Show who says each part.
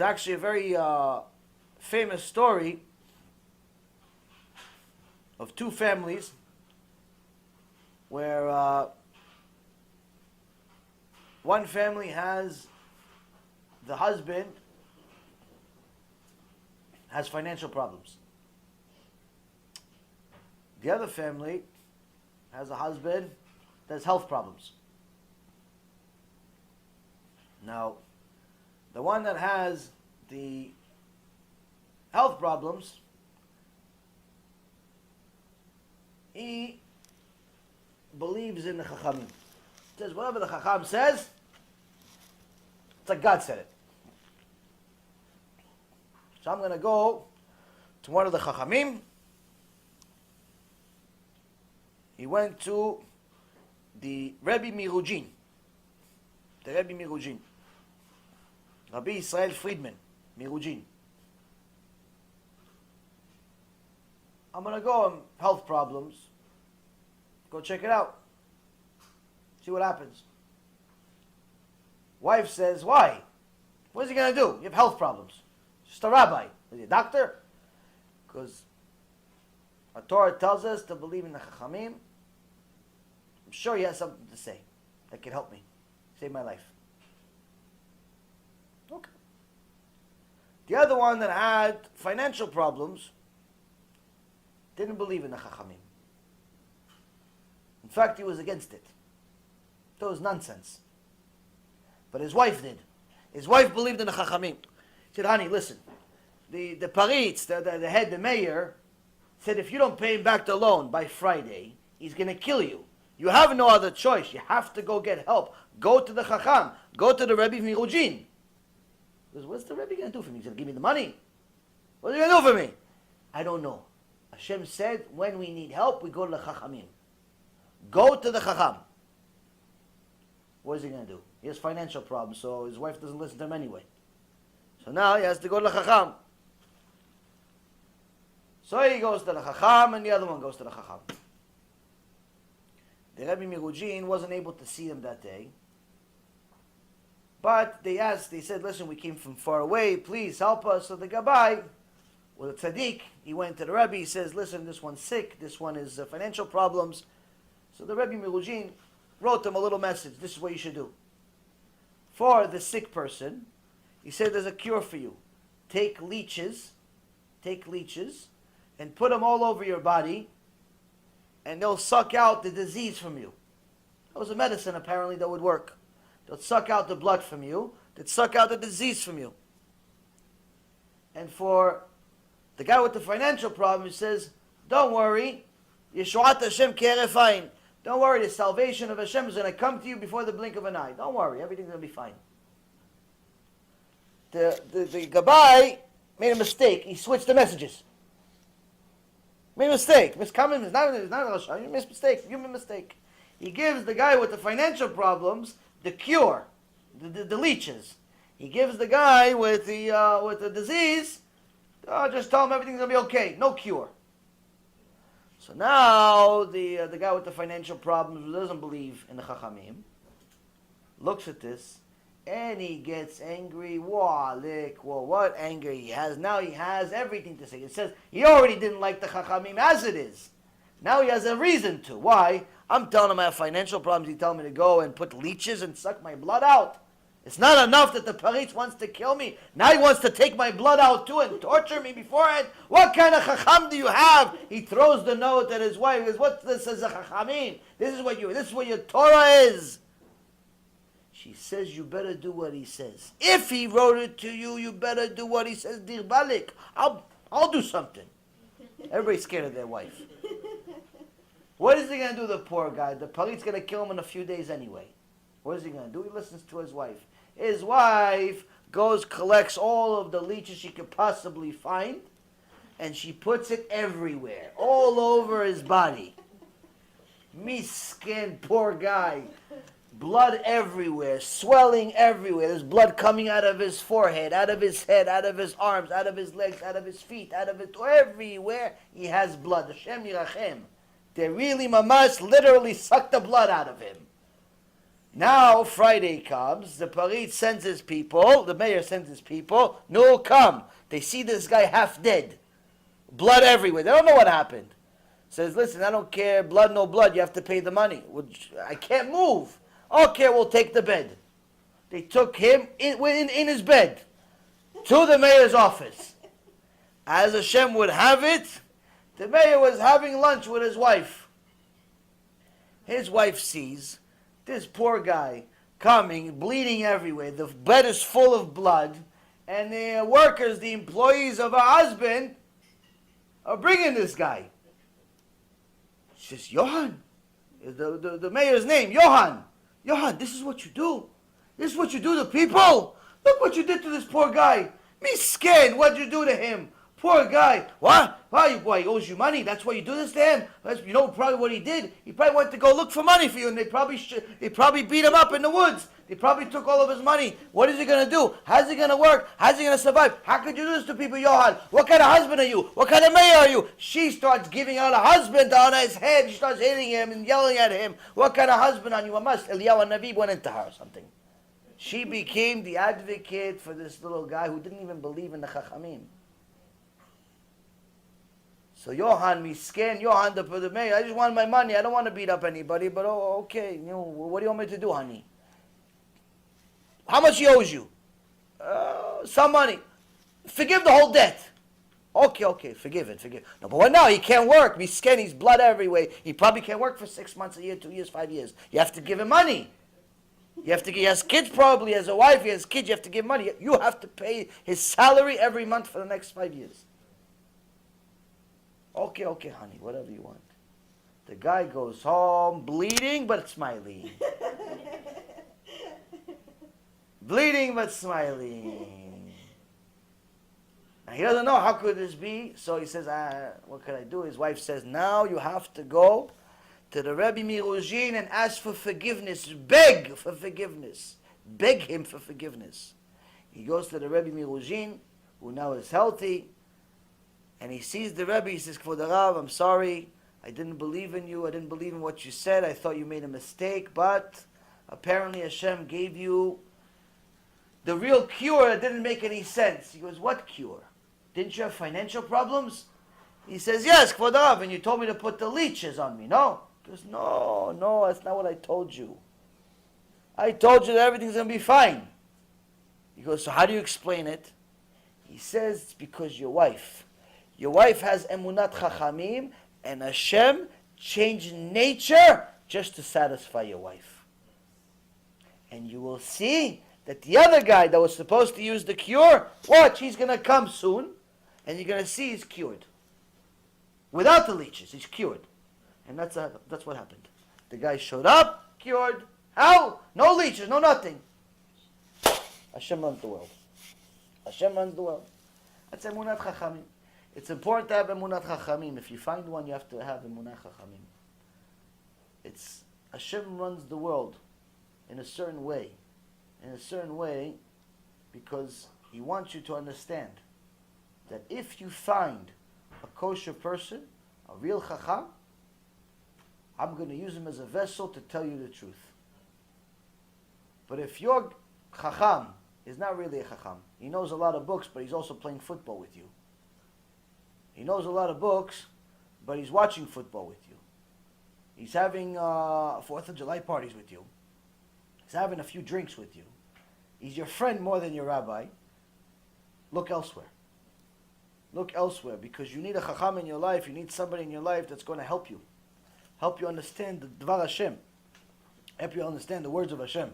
Speaker 1: There's actually a very famous story of two families where one family has the husband has financial problems. The other family has a husband that has health problems. Now, the one that has the health problems, he believes in the Chachamim. Says whatever the Chacham says, it's like God said it. So I'm going to go to one of the Chachamim. He went to the Rabbi Mirujin. The Rabbi Mirujin. Rabbi Israel Friedman, Mirujin. I'm going to go on health problems. Go check it out. See what happens. Wife says, why? What is he going to do? You have health problems. Just a rabbi. Is he a doctor? Because our Torah tells us to believe in the Chachamim. I'm sure he has something to say that can help me. Save my life. Okay. The other one that had financial problems didn't believe in the Chachamim. In fact, he was against it. That was nonsense. But his wife did. His wife believed in the Chachamim. He said, honey, listen. The Paritz, the head, the mayor, said if you don't pay him back the loan by Friday, he's going to kill you. You have no other choice. You have to go get help. Go to the Chacham. Go to the Rebbe Mirujin. He goes, what's the Rebbe going to do for me? He's going to give me the money. What's he going to do for me? I don't know. Hashem said, when we need help, we go to the Chachamim. Go to the Chacham. What is he going to do? He has financial problems, so his wife doesn't listen to him anyway. So now he has to go to the Chacham. So he goes to the Chacham, and the other one goes to the Chacham. The Rebbe Mirujin wasn't able to see them that day. But they said, listen, we came from far away, please help us. So the Gabbai, with a tzaddik, he went to the Rebbe, he says, listen, this one's sick, this one is financial problems. So the Rebbe Mirujin wrote them a little message, this is what you should do. For the sick person, he said, there's a cure for you. Take leeches, and put them all over your body, and they'll suck out the disease from you. That was a medicine, apparently, that would work. They'll suck out the blood from you, they'll suck out the disease from you. And for the guy with the financial problem, he says, don't worry, Yeshuat Hashem Keref Ayin. Don't worry, the salvation of Hashem is going to come to you before the blink of an eye. Don't worry, everything's going to be fine. The Gabbai made a mistake. He switched the messages. Made a mistake. Miscoming is not a Rasha. You made a mistake. Human mistake. He gives the guy with the financial problems the cure, the leeches. He gives the guy with the disease, just tell him everything's going to be okay. No cure. So now the guy with the financial problems who doesn't believe in the Chachamim looks at this and he gets angry. What anger he has. Now he has everything to say. It says he already didn't like the Chachamim as it is. Now he has a reason to. Why? I'm telling him I have financial problems. He telling me to go and put leeches and suck my blood out. It's not enough that the Paritz wants to kill me. Now he wants to take my blood out too and torture me beforehand. What kind of Chacham do you have? He throws the note at his wife. He goes, what this is a Chachamim? This is what your Torah is. She says, you better do what he says. If he wrote it to you, you better do what he says. Dir Balik. I'll do something. Everybody's scared of their wife. What is he going to do, the poor guy? The Parit's going to kill him in a few days anyway. What is he going to do? He listens to his wife. His wife goes, collects all of the leeches she could possibly find, and she puts it everywhere, all over his body. Miskin, poor guy. Blood everywhere, swelling everywhere. There's blood coming out of his forehead, out of his head, out of his arms, out of his legs, out of his feet, out of it, everywhere he has blood. Hashem Yirachem. They really, mamash, literally sucked the blood out of him. Now Friday comes, the parit sends his people, the mayor sends his people, no, come. They see this guy half dead. Blood everywhere. They don't know what happened. Says, listen, I don't care, blood, no blood, you have to pay the money. I can't move. Okay, we'll take the bed. They took him in his bed to the mayor's office. As Hashem would have it, the mayor was having lunch with his wife. His wife sees this poor guy coming, bleeding everywhere. The bed is full of blood. And the workers, the employees of her husband, are bringing this guy. She says, Johan, the mayor's name, Johan. Johan, this is what you do. This is what you do to people. Look what you did to this poor guy. Misken, what'd you do to him? Poor guy. What? Why? He owes you money. That's why you do this to him. You know probably what he did. He probably went to go look for money for you, and they probably beat him up in the woods. They probably took all of his money. What is he going to do? How's he going to work? How's he going to survive? How could you do this to people, Johan? What kind of husband are you? What kind of mayor are you? She starts giving out a husband on his head. She starts hitting him and yelling at him. What kind of husband are you? Eliyahu Navi went into her or something. She became the advocate for this little guy who didn't even believe in the Chachamim. So Johan, misken, Johan, the mayor, I just want my money. I don't want to beat up anybody, but okay. What do you want me to do, honey? How much he owes you? Some money. Forgive the whole debt. Okay, forgive it. No, but what now? He can't work. Misken, he's blood everywhere. He probably can't work for 6 months, a year, 2 years, 5 years. You have to give him money. He has kids probably, he has a wife, he has kids, you have to give money. You have to pay his salary every month for the next 5 years. Okay, honey, whatever you want. The guy goes home bleeding but smiling. Bleeding but smiling. Now he doesn't know how could this be, so he says, what can I do? His wife says, now you have to go to the Rabbi Miruzhin and ask for forgiveness. Beg for forgiveness. Beg him for forgiveness. He goes to the Rabbi Miruzhin, who now is healthy, and he sees the Rebbe. He says, Kvod Harav, I'm sorry. I didn't believe in you. I didn't believe in what you said. I thought you made a mistake. But apparently Hashem gave you the real cure that didn't make any sense. He goes, what cure? Didn't you have financial problems? He says, yes, Kvod Harav. And you told me to put the leeches on me. No. He goes, no, that's not what I told you. I told you that everything's going to be fine. He goes, so how do you explain it? He says, it's because your wife has emunat chachamim, and Hashem changed nature just to satisfy your wife. And you will see that the other guy that was supposed to use the cure, watch, he's going to come soon, and you're going to see he's cured. Without the leeches, he's cured. And that's what happened. The guy showed up, cured. How? No leeches, no nothing. Hashem runs the world. Hashem runs the world. That's emunat chachamim. It's important to have emunat chachamim. If you find one, you have to have emunat chachamim. It's Hashem runs the world in a certain way. In a certain way, because He wants you to understand that if you find a kosher person, a real chacham, I'm going to use him as a vessel to tell you the truth. But if your chacham is not really a chacham, he knows a lot of books, but he's also playing football with you. He knows a lot of books, but he's watching football with you. He's having 4th of July parties with you. He's having a few drinks with you. He's your friend more than your rabbi. Look elsewhere. Look elsewhere, because you need a chacham in your life. You need somebody in your life that's going to help you. Help you understand the Dvar Hashem. Help you understand the words of Hashem.